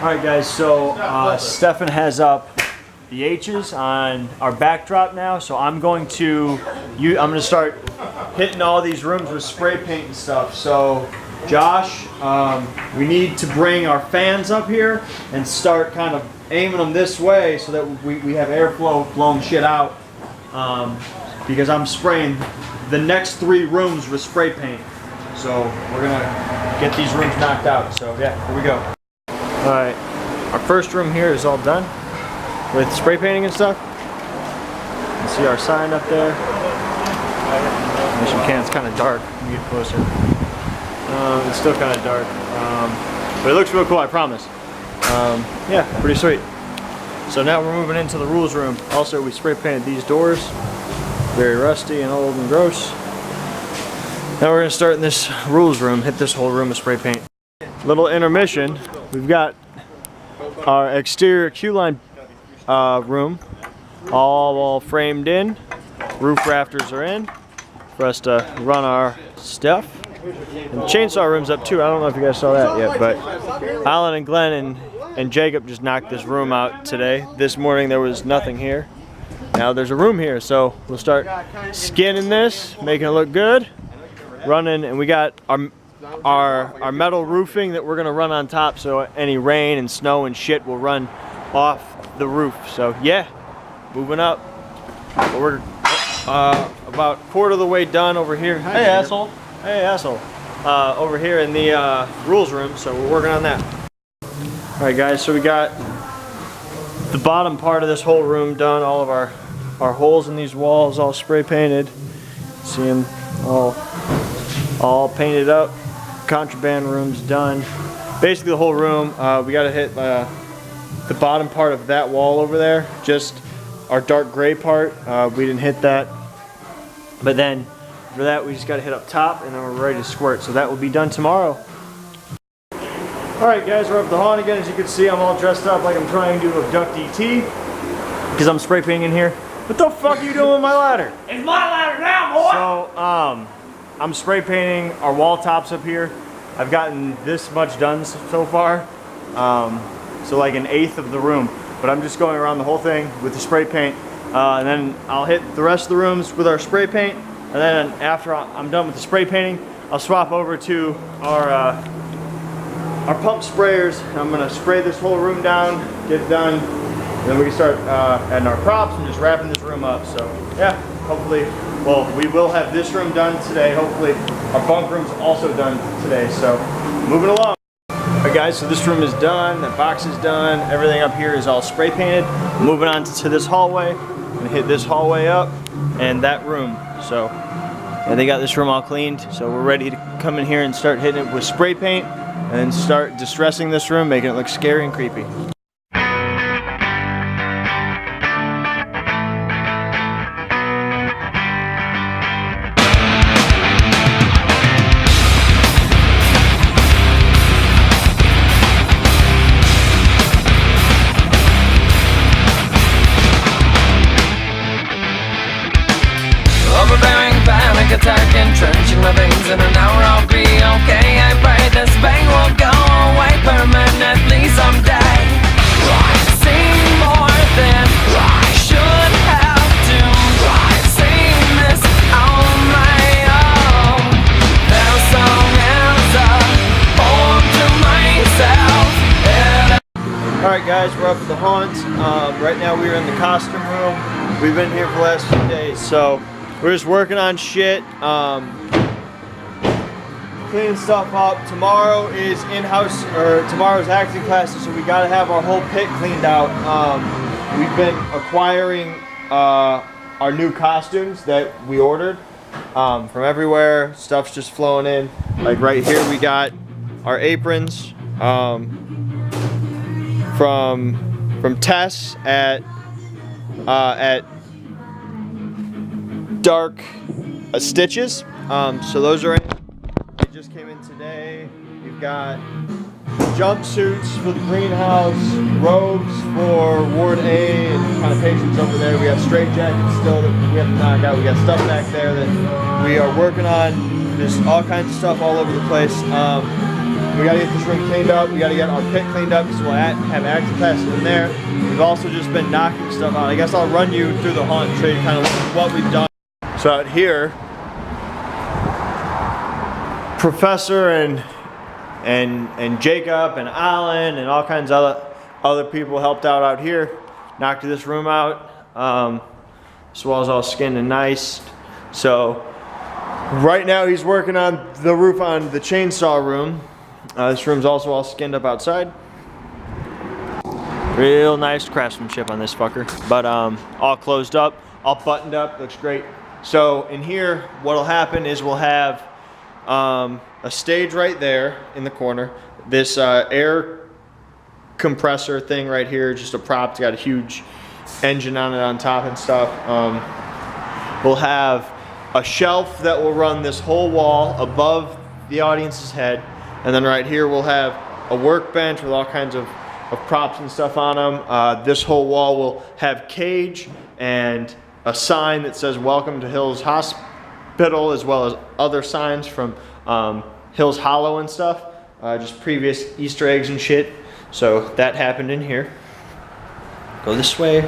Alright guys, so Stefan has up the H's on our backdrop now, so I'm going to start hitting all these rooms with spray paint and stuff. So Josh, we need to bring our fans up here and start kind of aiming them this way so that we have airflow blowing shit out, because I'm spraying the next 3 rooms with spray paint. So we're gonna get these rooms knocked out. So yeah, here we go. Alright, our first room here is all done with spray painting and stuff. You can see our sign up there. As you can, it's kind of dark. Let me get closer. It's still kind of dark, but it looks real cool, I promise. Yeah, pretty sweet. So now we're moving into the rules room. Also, we spray painted these doors. Very rusty and old and gross. Now we're gonna start in this rules room, hit this whole room with spray paint. Little intermission. We've got our exterior Q-line room all framed in. Roof rafters are in for us to run our stuff. And the chainsaw room's up too. I don't know if you guys saw that yet, but Alan and Glenn and Jacob just knocked this room out today. This morning there was nothing here. Now there's a room here, so we'll start skinning this, making it look good, running, and we got our metal roofing that we're gonna run on top, so any rain and snow and shit will run off the roof. So yeah, moving up. But we're about quarter of the way done over here. Hey asshole. Hey asshole. Over here in the rules room, so we're working on that. All right guys, so we got the bottom part of this whole room done. All of our holes in these walls all spray painted. See them all painted up. Contraband room's done. Basically the whole room, we gotta hit the bottom part of that wall over there, just our dark gray part. We didn't hit that, but then for that we just gotta hit up top, and then we're ready to squirt. So that will be done tomorrow. Alright guys, we're up the haunt again. As you can see, I'm all dressed up like I'm trying to abduct E.T. because I'm spray painting in here. What the fuck are you doing with my ladder? It's my ladder now, boy! So, I'm spray painting our wall tops up here. I've gotten this much done so far. So like 1/8 of the room. But I'm just going around the whole thing with the spray paint. And then I'll hit the rest of the rooms with our spray paint. And then after I'm done with the spray painting, I'll swap over to our pump sprayers. I'm gonna spray this whole room down, get it done. And then we can start adding our props and just wrapping this room up. So yeah, hopefully, well, we will have this room done today. Hopefully our bunk room's also done today. So moving along. Alright guys, so this room is done, the box is done, everything up here is all spray painted. Moving on to this hallway. I'm gonna hit this hallway up and that room. So yeah, they got this room all cleaned. So we're ready to come in here and start hitting it with spray paint and start distressing this room, making it look scary and creepy. Overbearing panic attack entrenching my veins. In an hour I'll be okay. I pray this pain will go away permanently someday. I've seen more than I should have to. I've seen this on my own. There's some answer home to myself. Alright guys, we're up at the haunt. Right now we're in the costume room. We've been here for the last few days, so we're just working on shit, cleaning stuff up. Tomorrow is in-house, or tomorrow's acting classes, so we gotta have our whole pit cleaned out. We've been acquiring our new costumes that we ordered from everywhere. Stuff's just flowing in. Like right here we got our aprons from Tess at Dark Stitches. So those are in. They just came in today. We've got jumpsuits for the greenhouse, robes for Ward A and kind of patients over there. We got straight jackets still that we have to knock out. We got stuff back there that we are working on. There's all kinds of stuff all over the place. we gotta get this room cleaned up. We gotta get our pit cleaned up because we'll have active passes in there. We've also just been knocking stuff out. I guess I'll run you through the haunt and show you kind of what we've done. So out here, Professor and Jacob and Alan and all kinds of other people helped out here. Knocked this room out. This wall's all skinned and nice. So right now he's working on the roof on the chainsaw room. This room's also all skinned up outside. Real nice craftsmanship on this fucker. But all closed up, all buttoned up, looks great. So in here, what'll happen is we'll have a stage right there in the corner. This air compressor thing right here, just a prop. It's got a huge engine on it on top and stuff. We'll have a shelf that will run this whole wall above the audience's head. And then right here we'll have a workbench with all kinds of props and stuff on them. This whole wall will have cage and a sign that says Welcome to Hills Hospital, as well as other signs from Hills Hollow and stuff. Just previous Easter eggs and shit. So that happened in here. Go this way.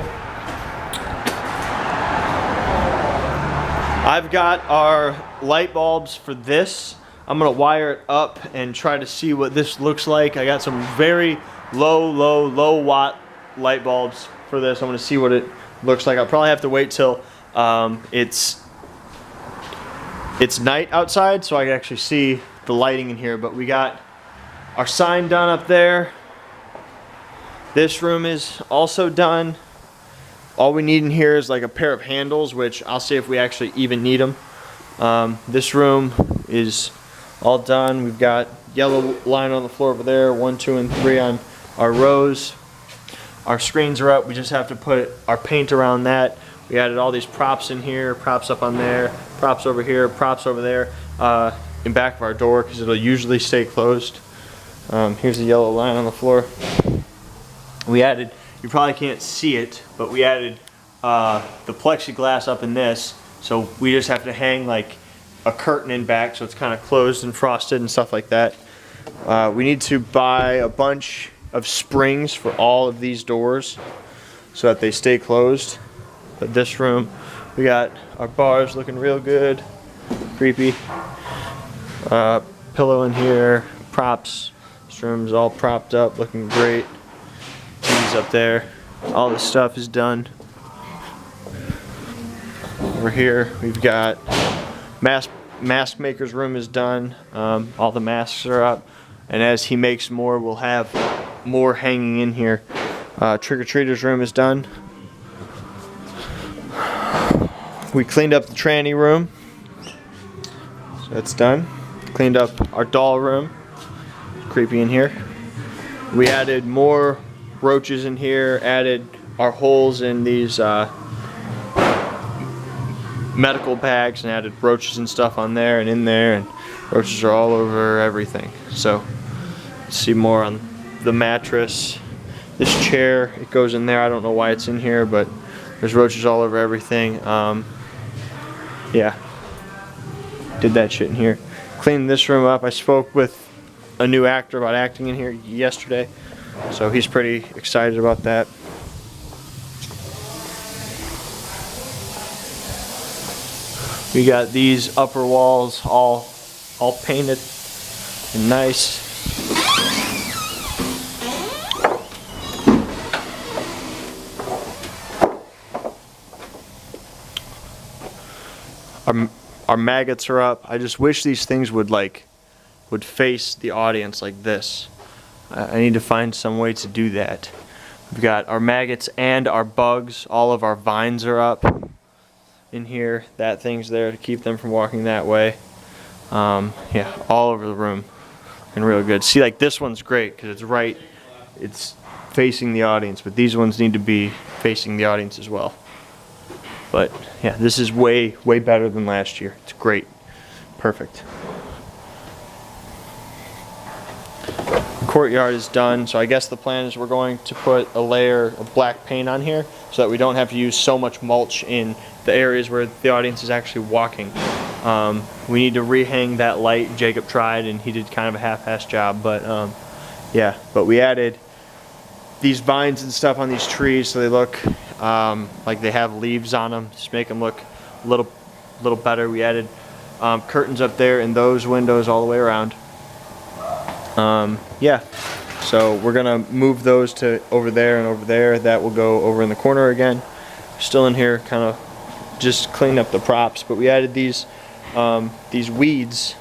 I've got our light bulbs for this. I'm gonna wire it up and try to see what this looks like. I got some very low watt light bulbs for this. I'm gonna see what it looks like. I'll probably have to wait till it's night outside so I can actually see the lighting in here. But we got our sign done up there. This room is also done. All we need in here is like a pair of handles, which I'll see if we actually even need them. This room is all done. We've got yellow line on the floor over there, 1, 2, and 3 on our rows. Our screens are up. We just have to put our paint around that. We added all these props in here, props up on there, props over here, props over there, in back of our door because it'll usually stay closed. Here's the yellow line on the floor. We added, you probably can't see it, but we added the plexiglass up in this, so we just have to hang like a curtain in back so it's kind of closed and frosted and stuff like that. We need to buy a bunch of springs for all of these doors so that they stay closed. But this room, we got our bars looking real good, creepy. Pillow in here, props. This room's all propped up, looking great. TV's up there. All this stuff is done. Over here, we've got mask maker's room is done. All the masks are up. And as he makes more, we'll have more hanging in here. Trick-or-treater's room is done. We cleaned up the tranny room. So that's done. Cleaned up our doll room. Creepy in here. We added more roaches in here, added our holes in these medical bags and added roaches and stuff on there and in there, and roaches are all over everything. So see more on the mattress. This chair, it goes in there. I don't know why it's in here, but there's roaches all over everything. Yeah, did that shit in here. Cleaned this room up. I spoke with a new actor about acting in here yesterday, so he's pretty excited about that. We got these upper walls all painted and nice. Our maggots are up. I just wish these things would face the audience like this. I need to find some way to do that. We've got our maggots and our bugs. All of our vines are up in here. That thing's there to keep them from walking that way. Yeah, all over the room and real good. See, like this one's great because it's facing the audience, but these ones need to be facing the audience as well. But yeah, this is way better than last year. It's great. Perfect. The courtyard is done, so I guess the plan is we're going to put a layer of black paint on here so that we don't have to use so much mulch in the areas where the audience is actually walking. We need to rehang that light. Jacob tried and he did kind of a half-assed job, but yeah, but we added these vines and stuff on these trees so they look like they have leaves on them, just make them look a little better. We added curtains up there and those windows all the way around. Yeah, so we're gonna move those to over there and over there. That will go over in the corner again. Still in here, kind of just cleaning up the props, but we added these weeds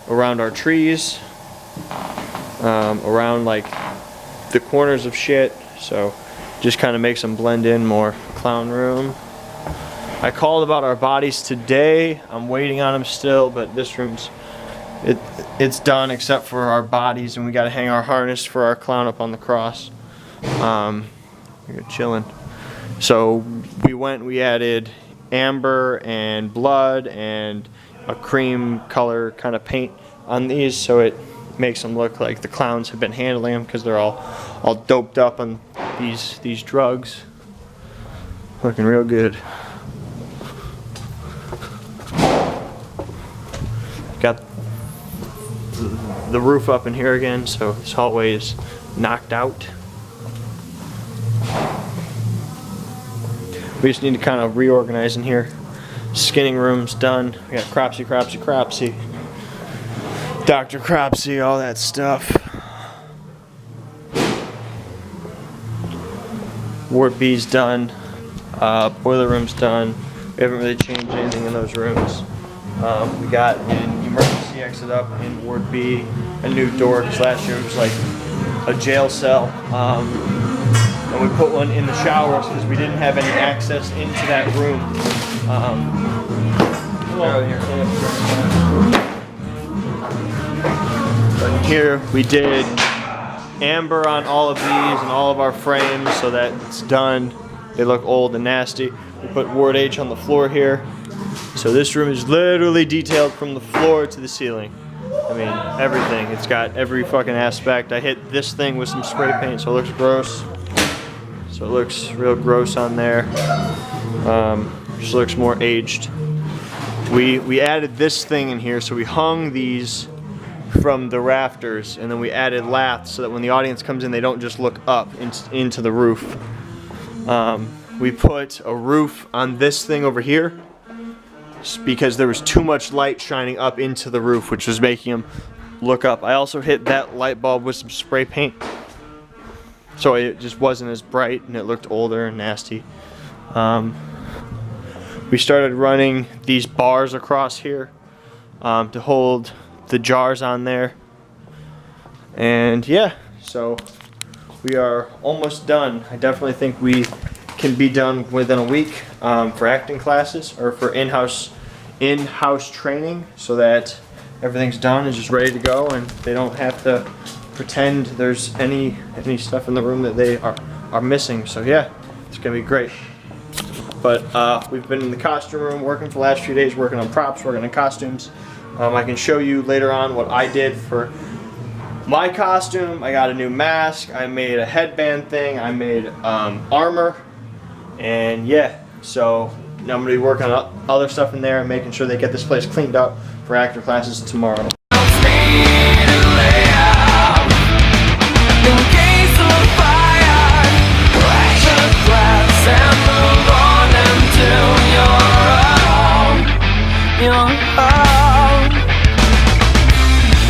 around our trees, around like the corners of shit, so just kind of makes them blend in more. Clown room. I called about our bodies today. I'm waiting on them still, but this room's it's done except for our bodies, and we got to hang our harness for our clown up on the cross. We're chilling. So we added amber and blood and a cream color kind of paint on these, so it makes them look like the clowns have been handling them, because they're all doped up on these drugs. Looking real good. Got the roof up in here again, so this hallway is knocked out. We just need to kind of reorganize in here. Skinning room's done. We got Cropsy, Dr. Cropsy, all that stuff. Ward B's done. Boiler room's done. We haven't really changed anything in those rooms. We got an emergency exit up in Ward B, a new door, because last year it was like a jail cell. And we put one in the showers because we didn't have any access into that room. But here we did amber on all of these and all of our frames, so that it's done. They look old and nasty. We put Ward H on the floor here. So this room is literally detailed from the floor to the ceiling. I mean, everything. It's got every fucking aspect. I hit this thing with some spray paint, so it looks gross. So it looks real gross on there. Just looks more aged. We added this thing in here, so we hung these from the rafters, and then we added laths so that when the audience comes in, they don't just look up into the roof. We put a roof on this thing over here because there was too much light shining up into the roof, which was making them look up. I also hit that light bulb with some spray paint, so it just wasn't as bright and it looked older and nasty. We started running these bars across here to hold the jars on there, and yeah, so we are almost done. I definitely think we can be done within a week for acting classes, or for in-house training, so that everything's done and just ready to go, and they don't have to pretend there's any stuff in the room that they are missing. So yeah, it's gonna be great. But we've been in the costume room working for the last few days, working on props, working on costumes. I can show you later on what I did for my costume. I got a new mask, I made a headband thing, I made armor, and yeah, so now I'm going to be working on other stuff in there and making sure they get this place cleaned up for actor classes tomorrow.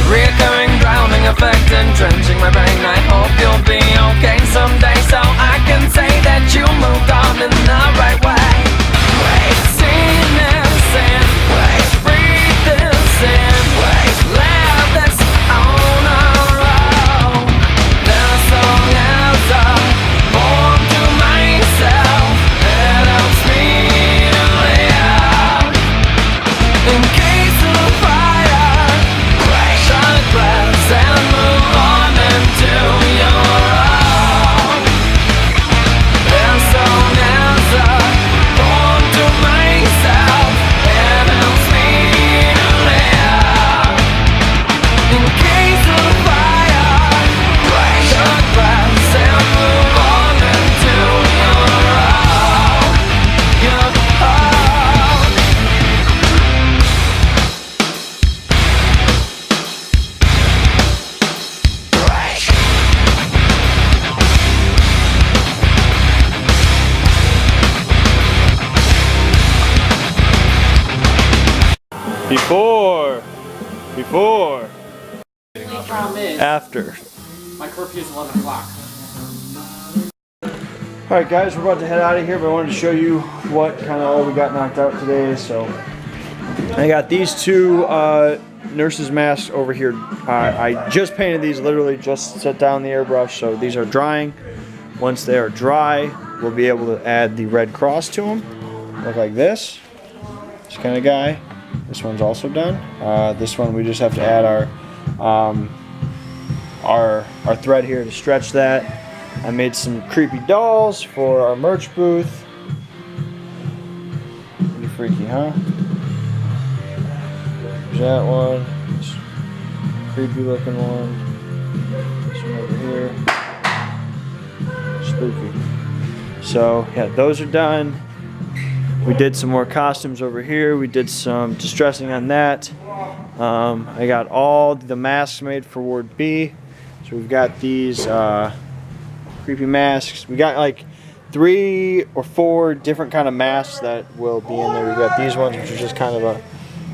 Reoccurring drowning effect entrenching my brain. I hope you'll be okay someday, so I can say that you moved on in the right way. See this in, breathe this in, let this on our own. This song has a poem to myself. It helps me to live in case of fire. Shut a glass and move on into your own. This song has a Before. Problem is, After. my curfew is 11 o'clock. Alright guys, we're about to head out of here, but I wanted to show you what kind of all we got knocked out today. So I got these two nurses masks over here. I just painted these, literally just set down the airbrush, so these are drying. Once they are dry, we'll be able to add the red cross to them. Look like this. This kind of guy. This one's also done. This one we just have to add our thread here to stretch that. I made some creepy dolls for our merch booth. Pretty freaky, huh? There's that one. This creepy looking one. This one over here. Spooky. So yeah, those are done. We did some more costumes over here. We did some distressing on that. I got all the masks made for Ward B. So we've got these creepy masks. We got like 3 or 4 different kind of masks that will be in there. We got these ones, which are just kind of a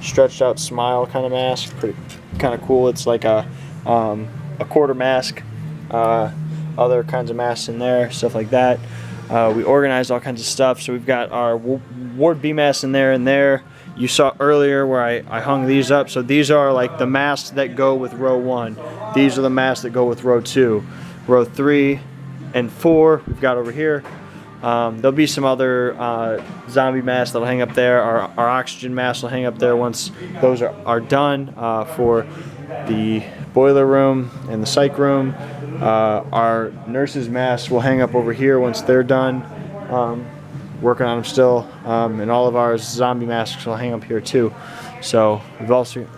stretched out smile kind of mask. Pretty kind of cool. It's like a quarter mask. Other kinds of masks in there, stuff like that. We organized all kinds of stuff. So we've got our Ward B masks in there and there. You saw earlier where I hung these up. So these are like the masks that go with row 1. These are the masks that go with row 2. Row 3 and 4 we've got over here. There'll be some other zombie masks that'll hang up there. Our oxygen masks will hang up there once those are done for the boiler room and the psych room. Our nurses masks will hang up over here once they're done. Working on them still, and all of our zombie masks will hang up here too. So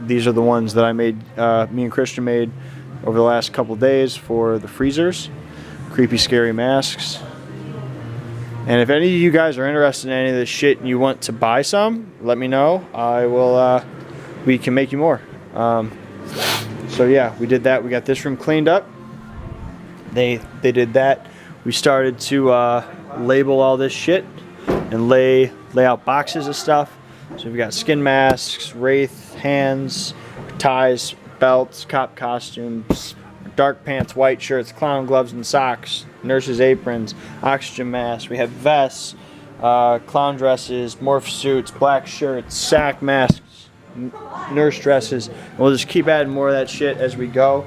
these are the ones that I made, me and Christian made over the last couple days for the freezers. Creepy, scary masks. And if any of you guys are interested in any of this shit and you want to buy some, let me know. I will. We can make you more. So yeah, we did that. We got this room cleaned up. They did that. We started to label all this shit and lay out boxes of stuff. So we've got skin masks, wraith hands, ties, belts, cop costumes, dark pants, white shirts, clown gloves and socks, nurses' aprons, oxygen masks. We have vests, clown dresses, morph suits, black shirts, sack masks, nurse dresses. And we'll just keep adding more of that shit as we go.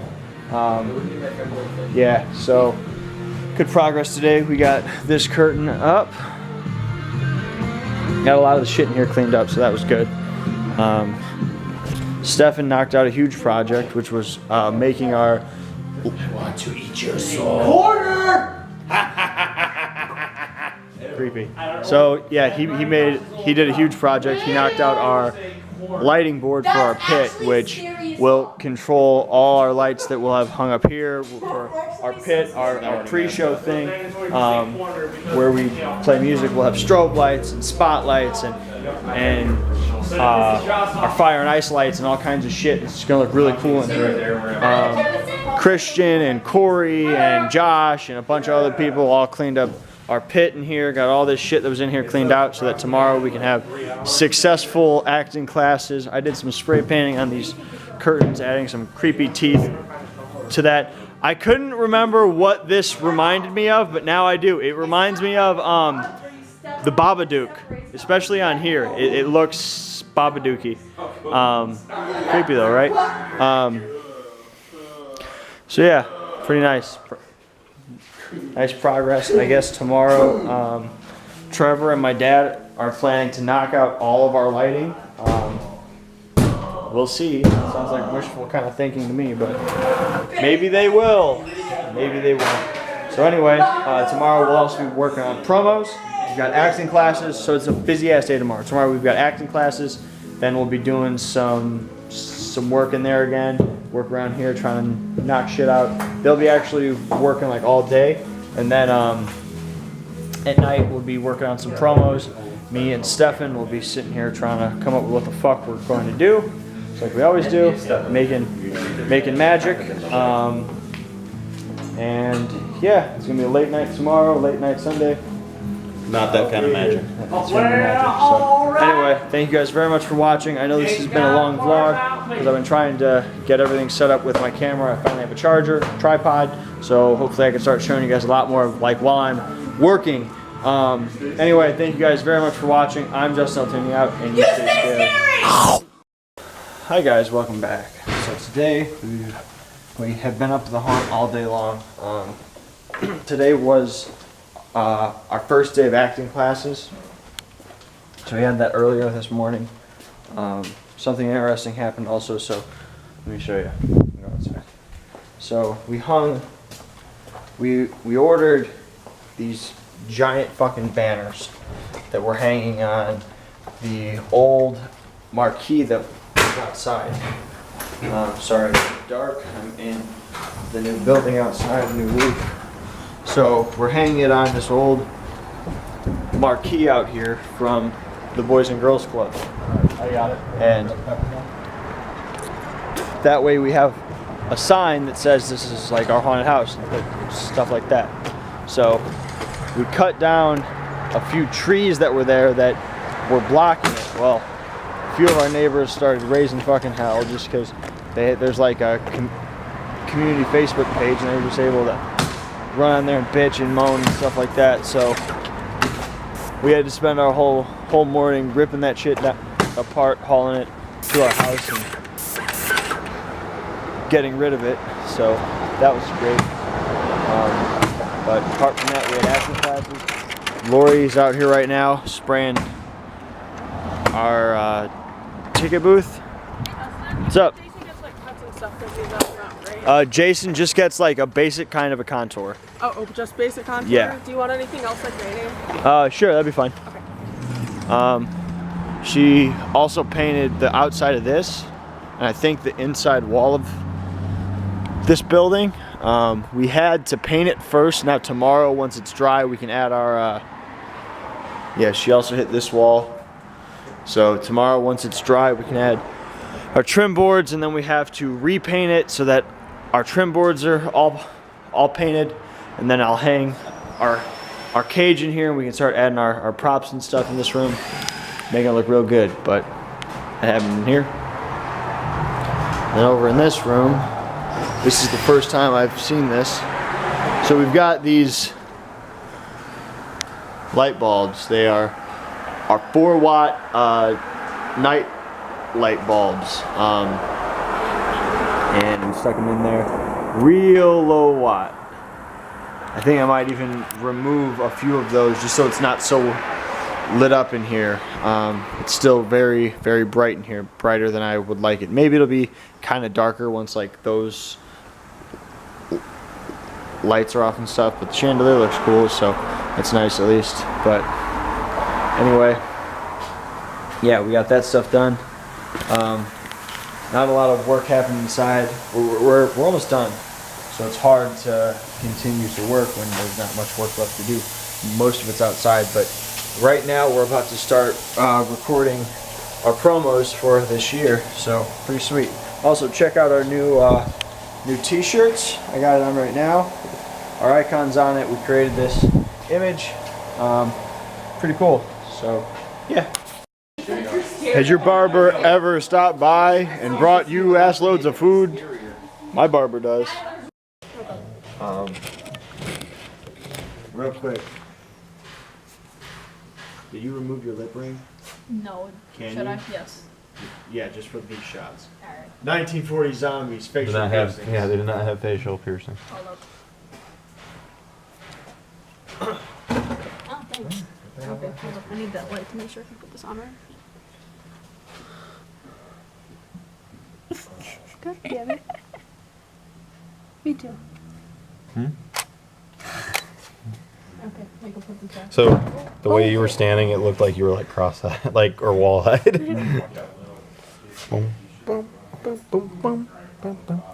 Yeah, so good progress today. We got this curtain up. Got a lot of the shit in here cleaned up, so that was good. Stefan knocked out a huge project, which was making our I want to eat your soul. corner. Creepy. So yeah, he did a huge project. He knocked out our lighting board for our pit, which will control all our lights that we'll have hung up here for our pit, our pre-show thing, where we play music. We'll have strobe lights and spotlights and our fire and ice lights and all kinds of shit. It's gonna look really cool in here. Christian and Corey and Josh and a bunch of other people all cleaned up our pit in here, got all this shit that was in here cleaned out so that tomorrow we can have successful acting classes. I did some spray painting on these curtains, adding some creepy teeth to that. I couldn't remember what this reminded me of, but now I do. It reminds me of the Babadook, especially on here. It looks Babadooky. Creepy though, right? So yeah, pretty nice. Nice progress. I guess tomorrow, Trevor and my dad are planning to knock out all of our lighting. We'll see. Sounds like wishful kind of thinking to me, but maybe they will. Maybe they won't. So anyway, tomorrow we'll also be working on promos. We've got acting classes, so it's a busy ass day tomorrow. Tomorrow we've got acting classes. Then we'll be doing some work in there again. Work around here, trying to knock shit out. They'll be actually working like all day, and then at night we'll be working on some promos. Me and Stefan will be sitting here trying to come up with what the fuck we're going to do. It's like we always do, making magic. And yeah, it's gonna be a late night tomorrow, late night Sunday. Not that kind of magic. Anyway, thank you guys very much for watching. I know this has been a long vlog because I've been trying to get everything set up with my camera. I finally have a charger, tripod, so hopefully I can start showing you guys a lot more of like while I'm working. Anyway, thank you guys very much for watching. I'm Justin tuning out, and you stay scared. Hi guys, welcome back. So today we have been up to the haunt all day long. Today was our first day of acting classes. So we had that earlier this morning. Something interesting happened also, so let me show you. Go outside. So we ordered these giant fucking banners that were hanging on the old marquee that was outside. Sorry, it's dark. I'm in the new building outside, new roof. So we're hanging it on this old marquee out here from the Boys and Girls Club. I got it. And that way we have a sign that says this is like our haunted house, and stuff like that. So we cut down a few trees that were there that were blocking it. Well, a few of our neighbors started raising fucking hell just because there's like a community Facebook page, and they were just able to run on there and bitch and moan and stuff like that. So we had to spend our whole morning ripping that shit apart, hauling it to our house and getting rid of it. So that was great. But apart from that, we had acting classes. Lori's out here right now spraying our ticket booth. What's up? Jason just gets like a basic kind of a contour. Oh, just basic contour? Yeah. Do you want anything else like grading? Sure, that'd be fine. Okay. She also painted the outside of this, and I think the inside wall of this building. We had to paint it first. Now tomorrow, once it's dry, we can add our, yeah, she also hit this wall. So tomorrow, once it's dry, we can add our trim boards, and then we have to repaint it so that our trim boards are all painted, and then I'll hang our cage in here, and we can start adding our props and stuff in this room, making it look real good. But I have them in here. And then over in this room, this is the first time I've seen this. So we've got these light bulbs. They are our 4-watt night light bulbs, and we stuck them in there. Real low watt. I think I might even remove a few of those just so it's not so lit up in here. It's still very, very bright in here, brighter than I would like it. Maybe it'll be kind of darker once like those lights are off and stuff, but the chandelier looks cool, so that's nice at least. But anyway, yeah, we got that stuff done. Not a lot of work happening inside. We're almost done, so it's hard to continue to work when there's not much work left to do. Most of it's outside, but right now we're about to start recording our promos for this year, so pretty sweet. Also, check out our new t-shirts. I got it on right now. Our icon's on it. We created this image. Pretty cool. So yeah. Has your barber ever stopped by and brought you ass loads of food? My barber does. Real quick. Did you remove your lip ring? No. Can Should you? I? Yes. Yeah, just for these shots. Alright. 1940 zombies, facial Did not have, piercings. yeah, they did not have facial piercing. Hold up. Oh, thanks. Okay, hold up. I need that light to make sure I can put this on right. God damn it. Me too. Hmm? Okay, I can put this back. So the way you were standing, it looked like you were like cross-eyed, like or wall-eyed. Boom, boom, boom, boom, boom, boom, boom,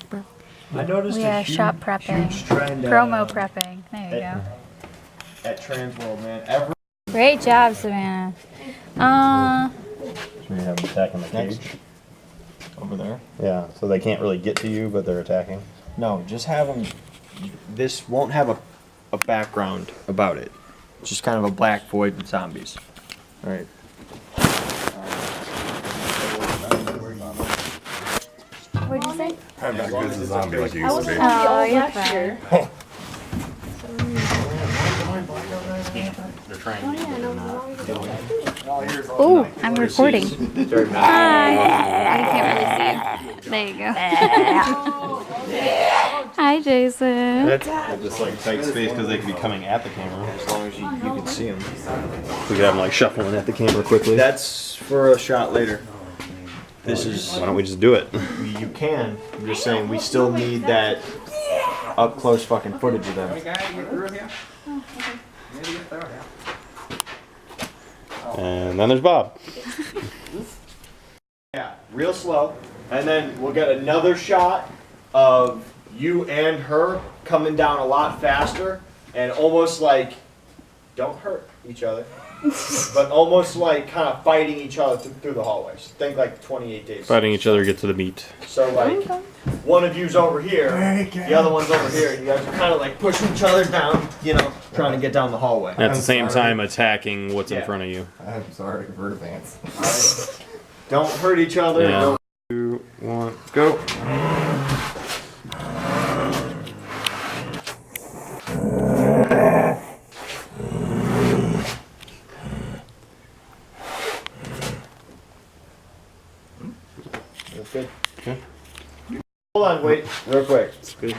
boom. I noticed We a are shop prepping. huge trend Promo prepping. There you go. at Transworld, man. Great job, Savannah. So you have them attacking the cage. Over there. Yeah, so they can't really get to you, but they're attacking. No, just have them. This won't have a background about it. just kind of a black void with zombies. All right. What'd you say? I'm not good as a zombie like you I was used to be. Oh, you're last fine. year. They're trying Ooh, I'm recording. I can't really see. There you go. Hi, Jason. just like tight space because they could be coming at the camera. As long as you can see them. We could have them like shuffling at the camera quickly. That's for a shot later. This is. Why don't we just do it? You can. I'm just saying we still need that up close fucking footage of them. And then there's Bob. Yeah, real slow. And then we'll get another shot of you and her coming down a lot faster and almost like, don't hurt each other, but almost like kind of fighting each other through the hallways. Think like 28 days. Fighting each other to get to the meat. So like, one of you's over here, the other one's over here, and you guys are kind of like pushing each other down, you know, trying to get down the hallway. At the same time attacking what's in Yeah. front of you. I'm sorry for advance. Alright? Don't hurt each other. Yeah. Don't 2, 1, go. That's good. Okay. Hold on, wait, real quick.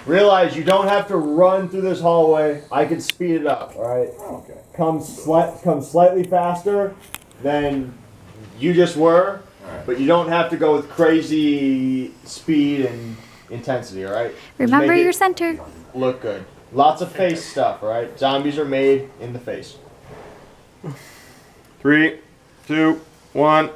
Realize you don't have to run through this hallway. I can speed it up, alright? Okay. Come slightly faster than you just were, Alright. but you don't have to go with crazy speed and intensity, alright? Just Remember make your it center. look good. Lots of face stuff, alright? Zombies are made in the face. 3, 2, 1.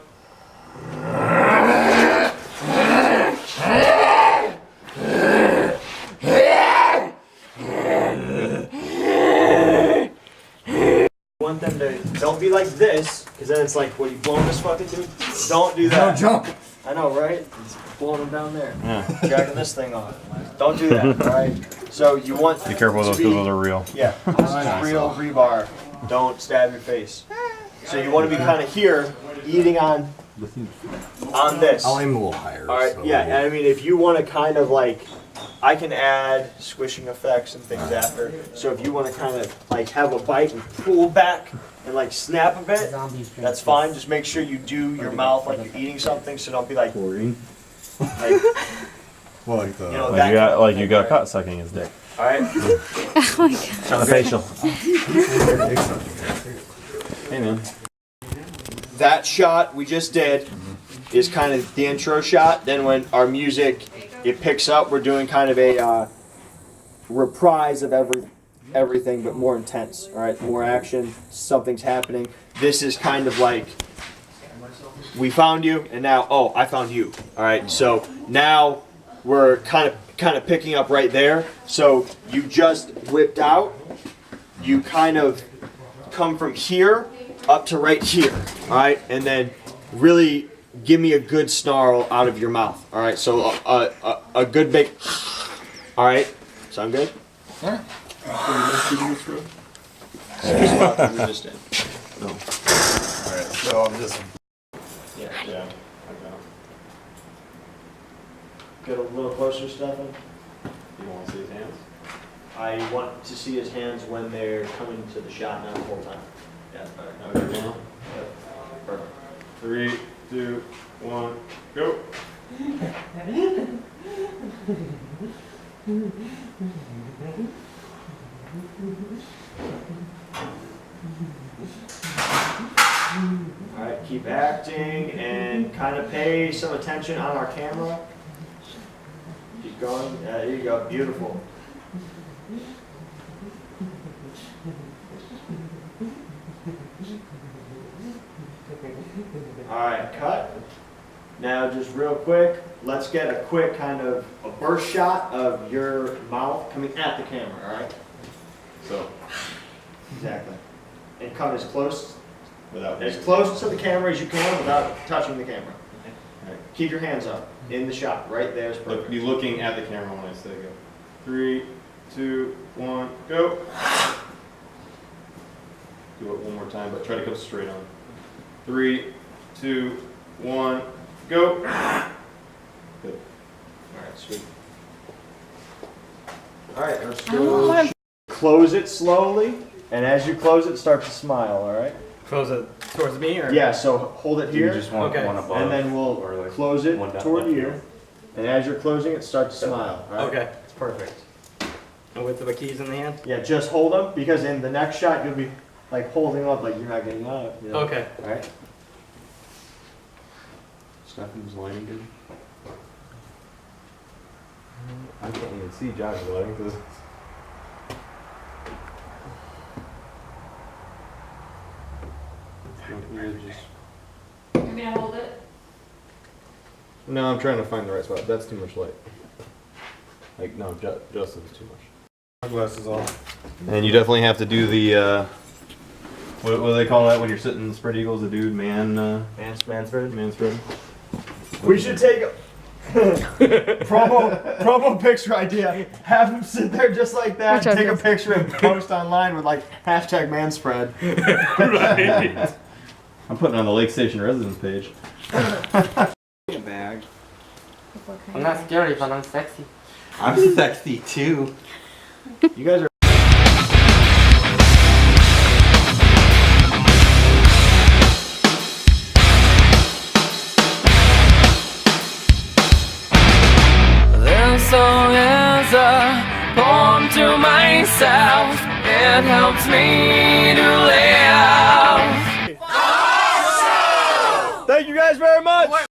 Want them to don't be like this, because then it's like, what, you blowing this fucking dude? Don't do that. No jump. I know, right? It's blowing them down there. Yeah. Jacking this thing off. Don't do that, alright? So you want Be careful with those to because be- those are real. Yeah, this is real rebar. Don't stab your face. So you want to be kind of here, eating on this. I'll aim a little higher. Alright, so- yeah, and I mean, if you want to kind of like, I can add squishing effects and things after. So if you want to kind of like have a bite and pull back and like snap a bit, that's fine. Just make sure you do your mouth like you're eating something, so don't be like, Well, Like the. you know, like that you got, kind of like thing, you got alright? caught sucking his dick. Alright? Oh my god. On the facial. Hey man. That shot we just did is kind of the intro shot. Then when our music it picks up, we're doing kind of a reprise of everything, but more intense. All right, more action. Something's happening. This is kind of like we found you, and now I found you. All right, so now we're kind of picking up right there. So you just whipped out. You kind of come from here up to right here, all right, and then really give me a good snarl out of your mouth, all right. So a good big, all right. Sound good? All right. You just did. Alright, so I'm just. Yeah. Get a little closer, Stefan. You want to see his hands? I want to see his hands when they're coming to the shot, not the whole time. Yeah, better. Okay, now. Yep. Perfect. 3, 2, 1, go. All right, keep acting and kind of pay some attention on our camera. Keep going. Yeah, there you go. Beautiful. All right, cut. Now, just real quick, let's get a quick kind of a burst shot of your mouth coming at the camera. All right. So, Exactly. And come as close without to the camera as you can without touching the camera. All right. Keep your hands up in the shot. Right there is perfect. be looking at the camera when I say go. 3, 2, 1, go. Do it one more time, but try to come straight on. 3, 2, 1, go. Good. Alright, sweet. Alright, let's go. Close it slowly, and as you close it, start to smile, alright? Close it towards me, or? Yeah, so hold it here, want Okay. one above. and then we'll close it toward you. And as you're closing it, start to smile, alright? Okay, it's perfect. And with the keys in the hand? Yeah, just hold them, because in the next shot, you'll be like holding up like you're not getting out. You know? Okay. Alright? Stephen's lighting good. I can't even see Josh's lighting because You gonna hold it? no, I'm trying to find the right spot. That's too much light. Like no, Justin's too much. Glasses off. And you definitely have to do the what do they call that when you're sitting in spread eagles? The dude man spread. We should take a promo picture idea. Have him sit there just like that, Watch out, take a Justin. picture and post online with like #manspread. I'm putting it on the Lake Station residence page. Bag. I'm not scary, but I'm sexy. I'm sexy too. You guys are. This song is a poem to myself. It helps me to live. Thank you guys very much.